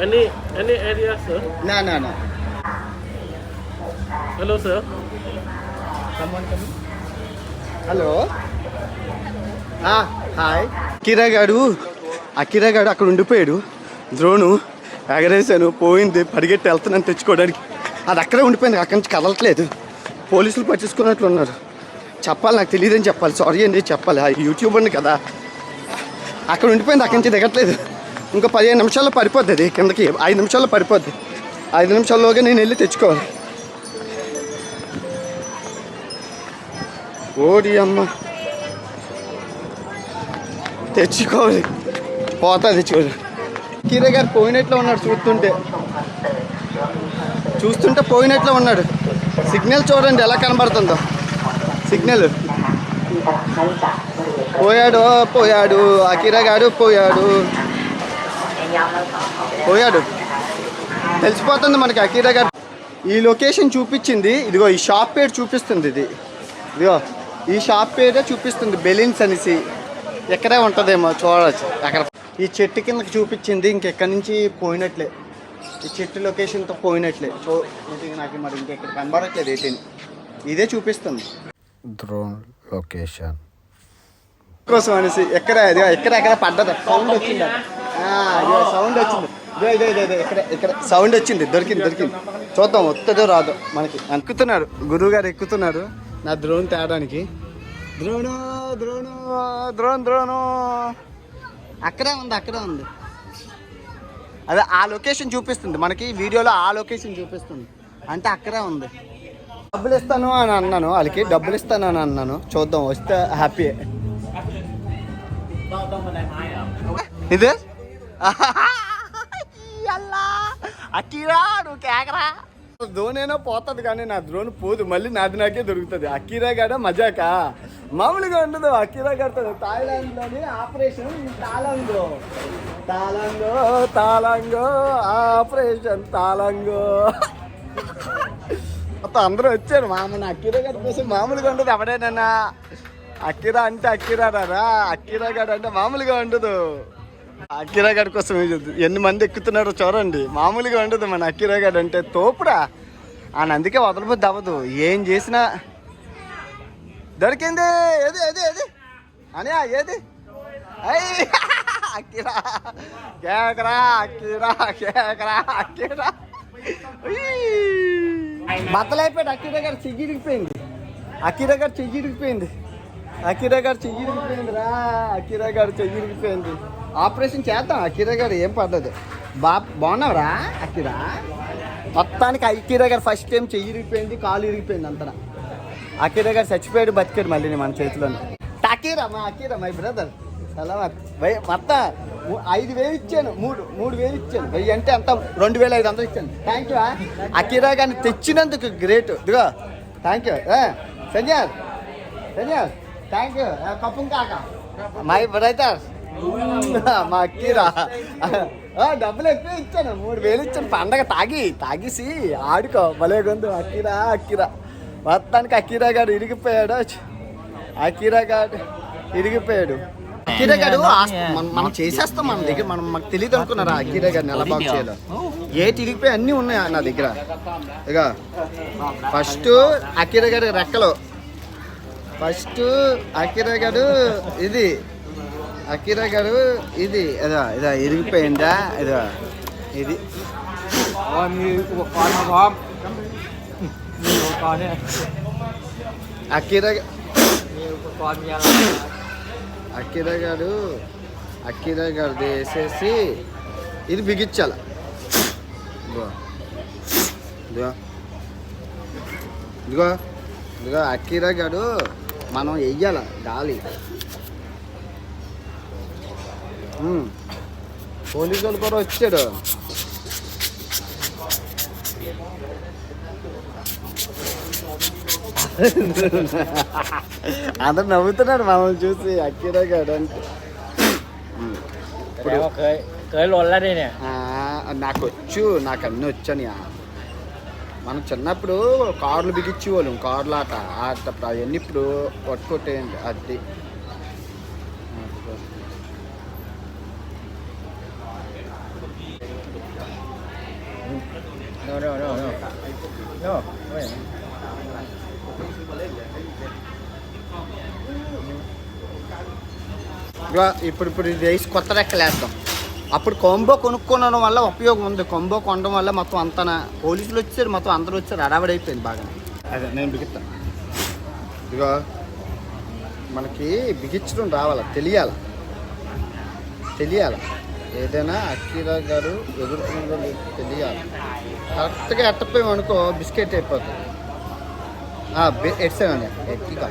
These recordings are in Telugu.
Any area, sir? No. Hello, sir. Someone coming? Hello hi. Akira గారు అక్కడ ఉండిపోయాడు. డ్రోను ఎగరేసాను, పోయింది. పరిగెట్టి వెళ్తున్నాను తెచ్చుకోవడానికి. అది అక్కడే ఉండిపోయింది, అక్కడి నుంచి కదలట్లేదు. పోలీసులు పట్టించుకున్నట్లు ఉన్నారు. చెప్పాలి, నాకు తెలియదని చెప్పాలి. సారీ అండి చెప్పాలి, యూట్యూబర్ని కదా. అక్కడ ఉండిపోయింది, అక్కడి నుంచి దిగట్లేదు. ఇంకా 15 నిమిషాల్లో పడిపోద్ది అది కిందకి. 5 నిమిషాల్లో పడిపోద్ది. 5 నిమిషాల్లోగా నేను వెళ్ళి తెచ్చుకోవాలి. ఓడి అమ్మ, తెచ్చుకోవాలి. తెచ్చుకోవాలి. కీరే గారు పోయినట్లో ఉన్నాడు. చూస్తుంటే పోయినట్లో ఉన్నాడు. సిగ్నల్ చూడండి ఎలా కనబడుతుందో. సిగ్నల్ పోయాడు. అకిరా గారు పోయాడు. తెలిసిపోతుంది మనకి అకిరా గారు. ఈ లొకేషన్ చూపించింది. ఇదిగో ఈ షాప్ పేరు చూపిస్తుంది. ఇదిగో ఈ షాప్ పేరే చూపిస్తుంది, బెలిన్స్ అనేసి. ఎక్కడే ఉంటుందేమో చూడవచ్చు. అక్కడ ఈ చెట్టు కిందకి చూపించింది. ఇంకెక్కడి నుంచి పోయినట్లే, ఈ చెట్టు లొకేషన్తో పోయినట్లే. ఇది నాకు మరి ఇంకెక్కడ కనబడట్లేదు. ఇదే చూపిస్తుంది డ్రోన్ లొకేషన్ కోసం అనేసి. ఎక్కడ పడ్డది. సౌండ్ వచ్చింది. సౌండ్ వచ్చింది. ఇక్కడ సౌండ్ వచ్చింది. దొరికింది. చూద్దాం వస్తుందో రాదో మనకి. ఎక్కుతున్నారు, గురువు గారు ఎక్కుతున్నారు నా డ్రోన్ తేడానికి. డ్రోను అక్కడే ఉంది. అదే ఆ లొకేషన్ చూపిస్తుంది మనకి వీడియోలో. ఆ లొకేషన్ చూపిస్తుంది అంటే అక్కడే ఉంది. డబ్బులు ఇస్తాను అని అన్నాను వాళ్ళకి. చూద్దాం, వస్తే హ్యాపీ. ఇదే అకీరా, నువ్వు కేకరా. డ్రోన్ అయినా పోతుంది కానీ నా డ్రోన్ పోదు. మళ్ళీ నాకే దొరుకుతుంది. అకీరా గాడ మజాక మామూలుగా ఉండదు. అకీరా గారితో థాయిలాండ్లోని ఆపరేషన్ తాళంగో ఆపరేషన్ తాళంగో. మొత్తం అందరూ వచ్చారు. మన అకీరా గారి కోసం మామూలుగా ఉండదు. ఎవడైనా అకీరా అంటే అకీరా రారా. అకీరా గారు అంటే మామూలుగా ఉండదు. అకీరా గారి కోసం ఎన్ని మంది ఎక్కుతున్నారో చూడండి. మామూలుగా ఉండదు మన అకీరా గారు అంటే. తోపురా అని అందుకే వదలబుద్ది అవ్వదు. ఏం చేసినా దొరికింది. ఏది అని ఏది అకీరా కేకరా. బత్తలైపోయాడు. అకీరా గారు చెయ్యిరిగిపోయింది. అకీరా గారు చెయ్యిరిగిపోయింది రా. అకీరా గారు చెయ్యిరిగిపోయింది. ఆపరేషన్ చేద్దాం. అకీరా గారు ఏం పర్లేదు. బాగున్నావురా అకీరా. మొత్తానికి అకీరా గారు ఫస్ట్ టైం చెయ్యిరిగిపోయింది, కాలు ఇరిగిపోయింది అంతా. అకీరా గారు చచ్చిపోయాడు, బతికాడు మళ్ళీ మన చేతిలోనే. Akira my brother. అలా మొత్తం 5,000 ఇచ్చాను. 3,000 ఇచ్చాను. 1000 అంటే అంత 2,500 ఇచ్చాను. Thank you. అకీరా గారిని తెచ్చినందుకు గ్రేట్. ఇదిగో thank you Sanjay. Thank you. కప్పుం కాక మై బ్రదర్. మా అకీరా డబ్బులు ఎక్కువ ఇచ్చాను. 3,000 ఇచ్చాను. పండగ తాగేసి ఆడుకో. భలే గొంతు. అకీరా మొత్తానికి అకీరా గారు ఇరిగిపోయాడు. అకీరా గారు మనం చేసేస్తాం. మన దగ్గర మాకు తెలియదు అనుకున్నారా అకీరా గారిని ఎలా బాగు చేయాలో. తిరిగిపోయి అన్నీ ఉన్నాయి నా దగ్గర. ఇక ఫస్ట్ అకీరా గారి రెక్కలు. అకీరా గారు ఇది ఇదా ఇరిగిపోయిందా. ఇది అకీరా గారు వేసేసి ఇది బిగించాల. ఇదిగో అకీరా గారు మనం వెయ్యాల గాలి. పోలీసు వాళ్ళు కూడా వచ్చాడు. అందరు నవ్వుతున్నారు మమ్మల్ని చూసి. అకీరా గారు అంటే నాకు అన్నీ వచ్చాను. మనం చిన్నప్పుడు కార్లు బిగించేవాళ్ళం. కార్లు ఆట అవన్నీ ఇప్పుడు పట్టుకొట్టేయండి. అది ఇప్పుడు ఇది వేసి కొత్త రెక్కలు వేస్తాం. అప్పుడు కొంబో కొనుక్కోవడం వల్ల ఉపయోగం ఉంది. కొంబో కొనడం వల్ల మొత్తం అంతా పోలీసులు వచ్చారు, మొత్తం అందరూ వచ్చారు, అడావడైపోయింది బాగా. అదే నేను బిగిస్తాను. ఇదిగో మనకి బిగించడం రావాలా, తెలియాలి. ఏదైనా అఖిరా గారు ఎదుర్కొందో తెలియాలి. కరెక్ట్గా ఎట్టపోయాం అనుకో బిస్కెట్ అయిపోతుంది. ఎట్సామండి ఎట్టిగా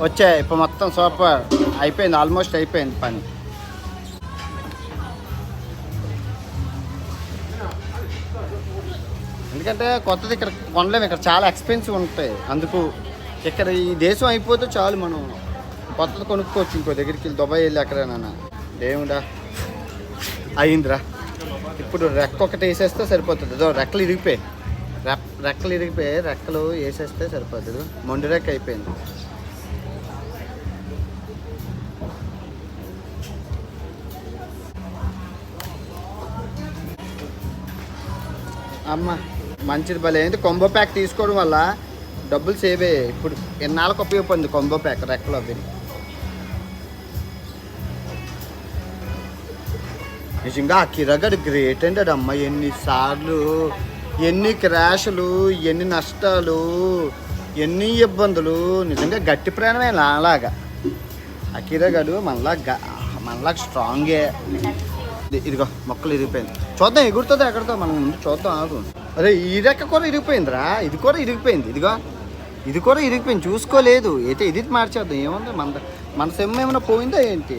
వచ్చాయి. ఇప్పుడు మొత్తం సూపర్ అయిపోయింది, ఆల్మోస్ట్ అయిపోయింది పని. ఎందుకంటే కొత్తది ఇక్కడ కొనలేము, ఇక్కడ చాలా ఎక్స్పెన్సివ్ ఉంటాయి. అందుకు ఇక్కడ ఈ దేశం అయిపోతే చాలు, మనం కొత్తది కొనుక్కోవచ్చు. ఇంకో దగ్గరికి వెళ్ళి దుబాయ్ వెళ్ళి ఎక్కడైనా. దేవుడా అయిందిరా. ఇప్పుడు రెక్క ఒకటి వేసేస్తే సరిపోతుంది. ఏదో రెక్కలు ఇరిగిపోయి రెక్కలు వేసేస్తే సరిపోతుంది. మొండి రెక్క అయిపోయింది. అమ్మ మంచిది భలే అయింది. కొంబో ప్యాక్ తీసుకోవడం వల్ల డబ్బులు సేవ్ అయ్యాయి. ఇప్పుడు ఎన్నాళ్ళకి ఉపయోగపడింది కొంబో ప్యాక్ రెక్కలు అవి. నిజంగా ఆ కిరగడు గ్రేట్ అండి. అది అమ్మ ఎన్నిసార్లు, ఎన్ని క్రాషులు, ఎన్ని నష్టాలు, ఎన్ని ఇబ్బందులు. నిజంగా గట్టి ప్రాణమే అలాగా. ఆ కిరగడు మనలా స్ట్రాంగే. ఇదిగో మొక్కలు ఇరిగిపోయింది. చూద్దాం ఎగురుతుందో ఎక్కడితో మనం ముందు చూద్దాం, ఆగు. అరే ఈ రెక్క కూడా ఇరిగిపోయిందిరా. ఇది కూడా ఇరిగిపోయింది. ఇదిగో ఇది కూడా ఇరిగిపోయింది, చూసుకోలేదు. అయితే ఇది మార్చేద్దాం. ఏముంది మన సెమ్ ఏమైనా పోయిందా ఏంటి?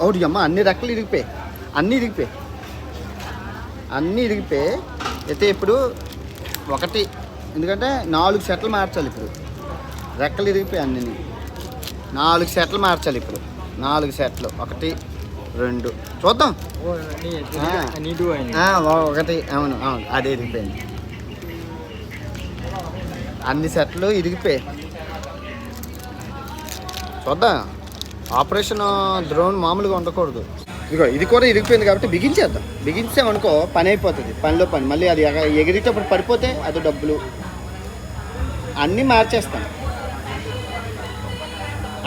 ఒకటి అమ్మ అన్ని రెక్కలు ఇరిగిపోయాయి, అన్నీ ఇరిగిపోయి. అయితే ఇప్పుడు ఒకటి, ఎందుకంటే 4 సెట్లు మార్చాలి. ఇప్పుడు రెక్కలు ఇరిగిపోయి అన్నీ 4 సెట్లు మార్చాలి. ఇప్పుడు 4 సెట్లు, 1 2 చూద్దాం. ఒకటి అవును అదే ఇరిగిపోయింది. అన్ని సెట్లు ఇరిగిపోయాయి. చూద్దాం. ఆపరేషన్ డ్రోన్ మామూలుగా ఉండకూడదు. ఇదిగో ఇది కూడా ఇరిగిపోయింది కాబట్టి బిగించేద్దాం. బిగించామనుకో పని అయిపోతుంది, పనిలో పని. మళ్ళీ అది ఎగిరేటప్పుడు పడిపోతే అది డబ్బులు. అన్నీ మార్చేస్తాం,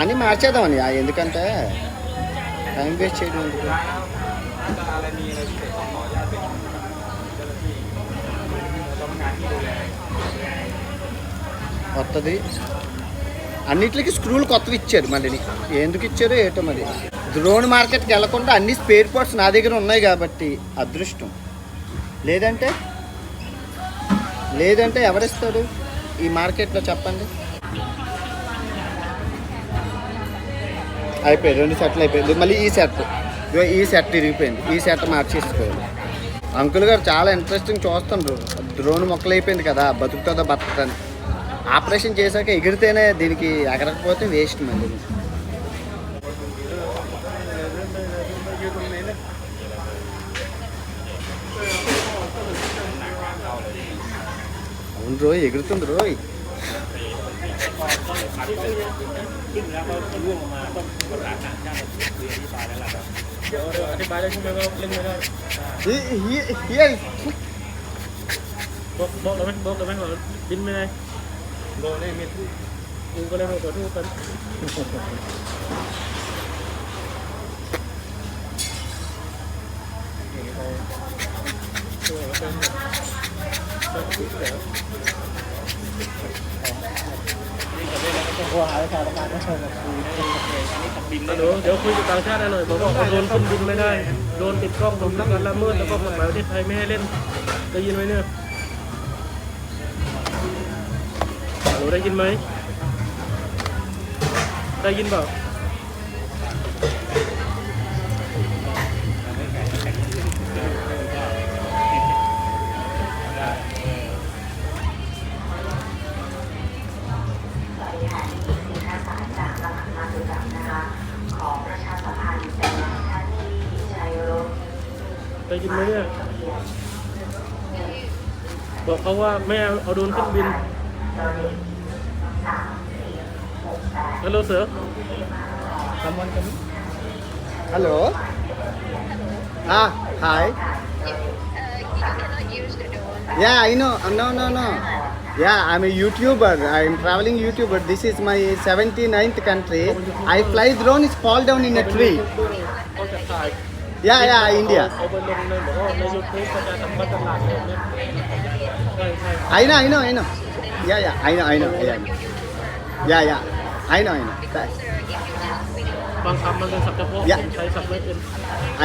అన్నీ మార్చేద్దామని. ఎందుకంటే టైం వేస్ట్ చేయడం ఎందుకు. కొత్తది అన్నిటికి స్క్రూలు కొత్తవి ఇచ్చారు. మళ్ళీ ఎందుకు ఇచ్చారో ఏటో. మరి డ్రోన్ మార్కెట్కి వెళ్ళకుండా అన్ని స్పేర్ పార్ట్స్ నా దగ్గర ఉన్నాయి కాబట్టి అదృష్టం. లేదంటే ఎవరిస్తాడు ఈ మార్కెట్లో చెప్పండి. అయిపోయింది, 2 సెట్లు అయిపోయింది. మళ్ళీ ఈ సెట్ ఇరిగిపోయింది. ఈ సెట్ మార్చేసుకోవాలి. అంకుల్ గారు చాలా ఇంట్రెస్టింగ్ చూస్తుండ్రు. డ్రోన్ మొక్కలు అయిపోయింది కదా, బతుకుతుందా బతుకుతుంది. ఆపరేషన్ చేశాక ఎగిరితేనే, దీనికి ఎగరకపోతే వేస్ట్. మళ్ళీ అవును రోయ్, ఎగురుతుంది రోయ్. Din bên này. Bộ này miệt. Cũng có lên một thu tấn.เดี๋ยวคุยกับต่างชาติหน่อยบอกว่าโดนขึ้นบินไม่ได้โดนติดกล้องตรงนั้นละเมิดแล้วก็กฎหมายประเทศไทยไม่ให้เล่นได้ยินไหมเนี่ยหนูได้ยินไหมได้ยินเปล่าได้ยินไหมเนี่ย บอกเขาว่าไม่เอาโดรนขึ้นบิน Hello sir. Someone coming? Hello. Hi. You cannot use the drone. Yeah, I know. No. Yeah, I'm a YouTuber. I'm traveling YouTuber. This is my 79th country. I fly drone. It's fall down in a tree. เขาจะถ่าย Yeah, India. เอาไปลงในบอกว่าใน YouTube เขาจะทำการตลาดเลยนะใช่ใช่ I know. Yeah, I know. Yeah. I know. That- บางคำมันเป็นศัพท์เฉพาะผมใช้ศัพท์ไม่เป็น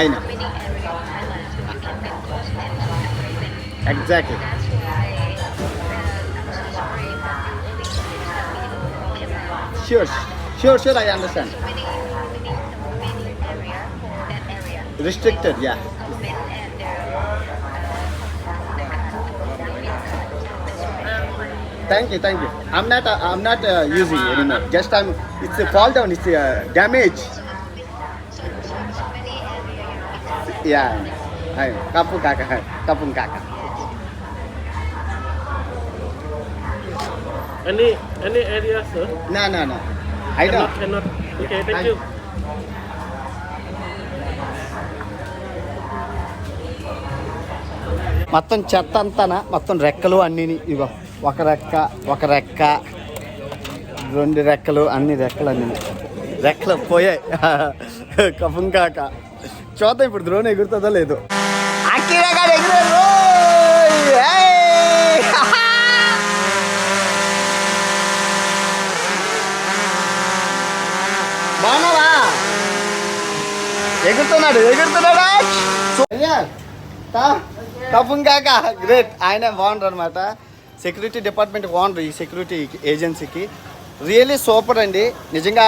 I know. Many area in Thailand, so you can get lost and driving. Exactly. That's why I'm so sorry that you only use the camera. Sure. I understand. So many area for that area. Restricted. Yeah. Government and Thank you. I'm not using anymore. Just it's a fall down. It's a damage. so many area. Yeah. I kapung kaka. Any area sir? No. I know. Cannot. Okay, thank you. మొత్తం చెత్త అంతానా మొత్తం రెక్కలు అన్నీ ఇగో ఒక రెక్క 2 రెక్కలు అన్ని రెక్కలు పోయాయి కఫం కాక చూద్దాం ఇప్పుడు ద్రోణ్ ఎగురుతుందో లేదో బాగున్నావా ఎగురుతున్నాడా కఫం కాక గ్రేట్ ఆయన ఓనర్ అనమాట సెక్యూరిటీ డిపార్ట్మెంట్ ఓనర్ ఈ సెక్యూరిటీ ఏజెన్సీకి రియల్లీ సూపర్ అండి నిజంగా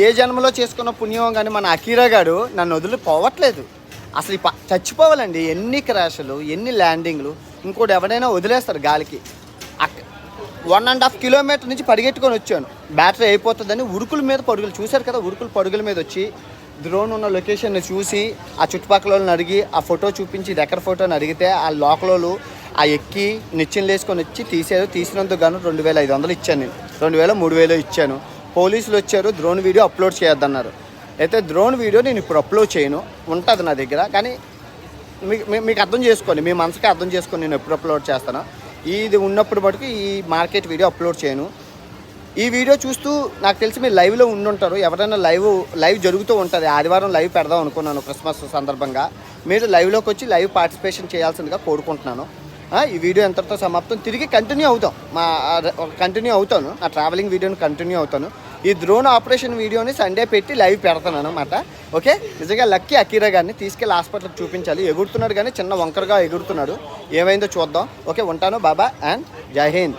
ఏ జన్మలో చేసుకున్న పుణ్యం కానీ మన అకీరా గారు నన్ను వదిలిపోవట్లేదు అసలు చచ్చిపోవాలండి ఎన్ని క్రాష్లు ఎన్ని ల్యాండింగ్లు ఇంకోటి ఎవరైనా వదిలేస్తారు గాలికి 1.5 కిలోమీటర్ నుంచి పరిగెట్టుకొని వచ్చాను బ్యాటరీ అయిపోతుందని ఉరుకుల మీద పరుగులు చూశారు కదా పరుగుల మీద వచ్చి డ్రోన్ ఉన్న లొకేషన్ని చూసి ఆ చుట్టుపక్కల వాళ్ళని అడిగి ఆ ఫోటో చూపించి ఇది ఎక్కడ ఫోటోని అడిగితే ఆ లోకల్ ఆ ఎక్కి నిచ్చెనలు వేసుకొని వచ్చి తీసినందుకు గాను 2,500 ఇచ్చాను నేను 2,000-3,000 ఇచ్చాను పోలీసులు వచ్చారు డ్రోన్ వీడియో అప్లోడ్ చేయొద్దన్నారు అయితే డ్రోన్ వీడియో నేను ఇప్పుడు అప్లోడ్ చేయను ఉంటుంది నా దగ్గర కానీ మీకు అర్థం చేసుకోండి మీ మనసుకి అర్థం చేసుకొని నేను ఎప్పుడు అప్లోడ్ చేస్తాను ఇది ఉన్నప్పుడు మటుకు ఈ మార్కెట్ వీడియో అప్లోడ్ చేయను ఈ వీడియో చూస్తూ నాకు తెలిసి మీరు లైవ్లో ఉండుంటారు ఎవరైనా లైవ్ జరుగుతూ ఉంటుంది ఆదివారం లైవ్ పెడదాం అనుకున్నాను క్రిస్మస్ సందర్భంగా మీరు లైవ్లోకి వచ్చి లైవ్ పార్టిసిపేషన్ చేయాల్సిందిగా కోరుకుంటున్నాను ఈ వీడియో ఎంతటితో సమాప్తం తిరిగి కంటిన్యూ అవుతాను నా ట్రావెలింగ్ వీడియోని కంటిన్యూ అవుతాను ఈ డ్రోన్ ఆపరేషన్ వీడియోని సండే పెట్టి లైవ్ పెడతాను అనమాట ఓకే నిజంగా లక్కీ అకీరా గారిని తీసుకెళ్ళి హాస్పిటల్కి చూపించాలి ఎగురుతున్నాడు కానీ చిన్న వంకరగా ఎగురుతున్నాడు ఏమైందో చూద్దాం ఓకే ఉంటాను బాబా అండ్ జై హింద్